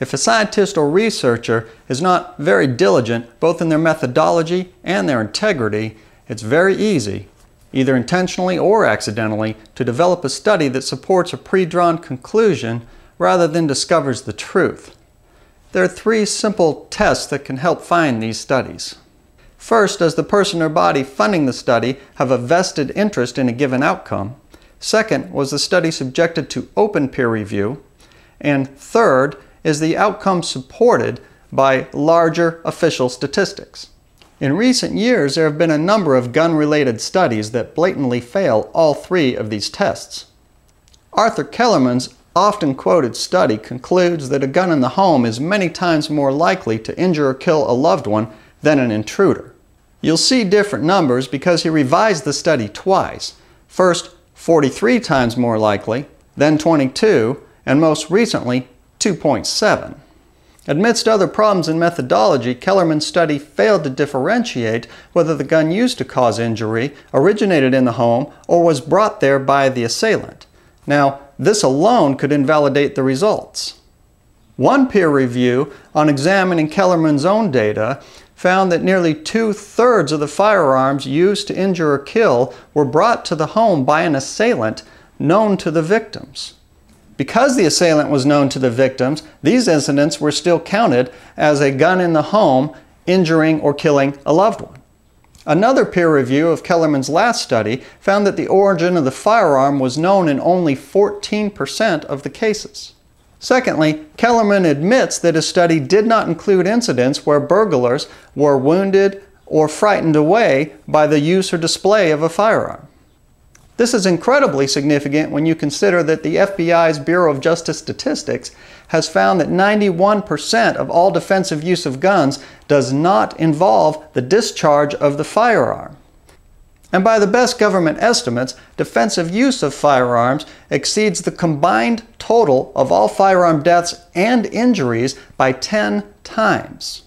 If a scientist or researcher is not very diligent, both in their methodology and their integrity, it's very easy, either intentionally or accidentally, to develop a study that supports a pre-drawn conclusion rather than discovers the truth. There are 3 simple tests that can help find these studies. First, does the person or body funding the study have a vested interest in a given outcome? Second, was the study subjected to open peer review? And third, is the outcome supported by larger official statistics? In recent years, there have been a number of gun-related studies that blatantly fail all 3 of these tests. Arthur Kellerman's often quoted study concludes that a gun in the home is many times more likely to injure or kill a loved one than an intruder. You'll see different numbers because he revised the study twice. First, 43 times more likely, then 22, and most recently, 2.7. Amidst other problems in methodology, Kellerman's study failed to differentiate whether the gun used to cause injury originated in the home or was brought there by the assailant. Now, this alone could invalidate the results. One peer review on examining Kellerman's own data found that nearly 2/3 of the firearms used to injure or kill were brought to the home by an assailant known to the victims. Because the assailant was known to the victims, these incidents were still counted as a gun in the home injuring or killing a loved one. Another peer review of Kellerman's last study found that the origin of the firearm was known in only 14% of the cases. Secondly, Kellerman admits that his study did not include incidents where burglars were wounded or frightened away by the use or display of a firearm. This is incredibly significant when you consider that the FBI's Bureau of Justice Statistics has found that 91% of all defensive use of guns does not involve the discharge of the firearm. And by the best government estimates, defensive use of firearms exceeds the combined total of all firearm deaths and injuries by 10 times.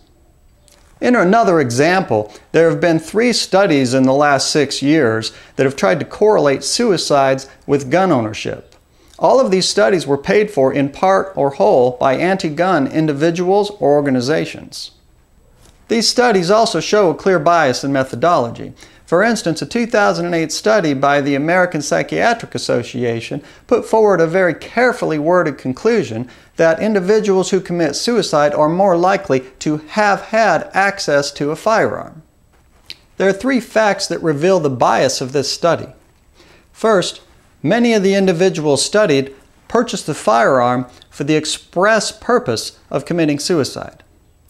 In another example, there have been 3 studies in the last 6 years that have tried to correlate suicides with gun ownership. All of these studies were paid for in part or whole by anti-gun individuals or organizations. These studies also show a clear bias in methodology. For instance, a 2008 study by the American Psychiatric Association put forward a very carefully worded conclusion that individuals who commit suicide are more likely to have had access to a firearm. There are 3 facts that reveal the bias of this study. First, many of the individuals studied purchased the firearm for the express purpose of committing suicide.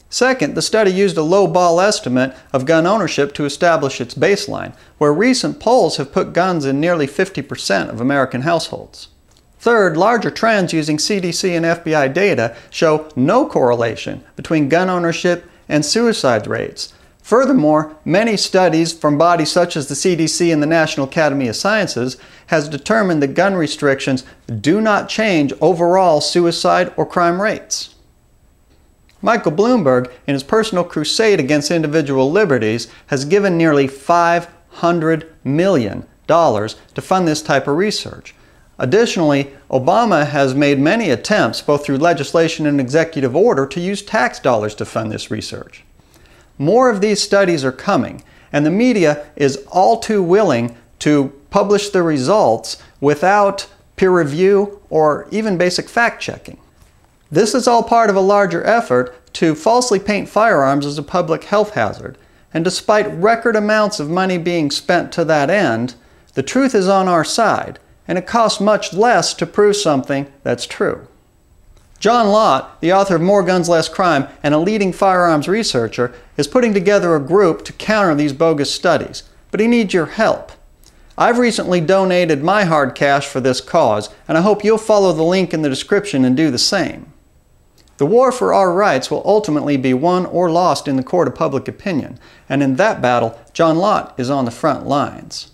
Second, the study used a low-ball estimate of gun ownership to establish its baseline, where recent polls have put guns in nearly 50% of American households. Third, larger trends using CDC and FBI data show no correlation between gun ownership and suicide rates. Furthermore, many studies from bodies such as the CDC and the National Academy of Sciences has determined that gun restrictions do not change overall suicide or crime rates. Michael Bloomberg, in his personal crusade against individual liberties, has given nearly $500 million to fund this type of research. Additionally, Obama has made many attempts, both through legislation and executive order, to use tax dollars to fund this research. More of these studies are coming, and the media is all too willing to publish the results without peer review or even basic fact-checking. This is all part of a larger effort to falsely paint firearms as a public health hazard, and despite record amounts of money being spent to that end, the truth is on our side, and it costs much less to prove something that's true. John Lott, the author of More Guns, Less Crime and a leading firearms researcher, is putting together a group to counter these bogus studies, but he needs your help. I've recently donated my hard cash for this cause, and I hope you'll follow the link in the description and do the same. The war for our rights will ultimately be won or lost in the court of public opinion, and in that battle, John Lott is on the front lines.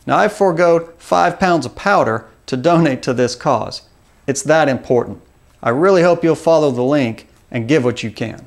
Now, I've foregoed 5 pounds of powder to donate to this cause. It's that important. I really hope you'll follow the link and give what you can.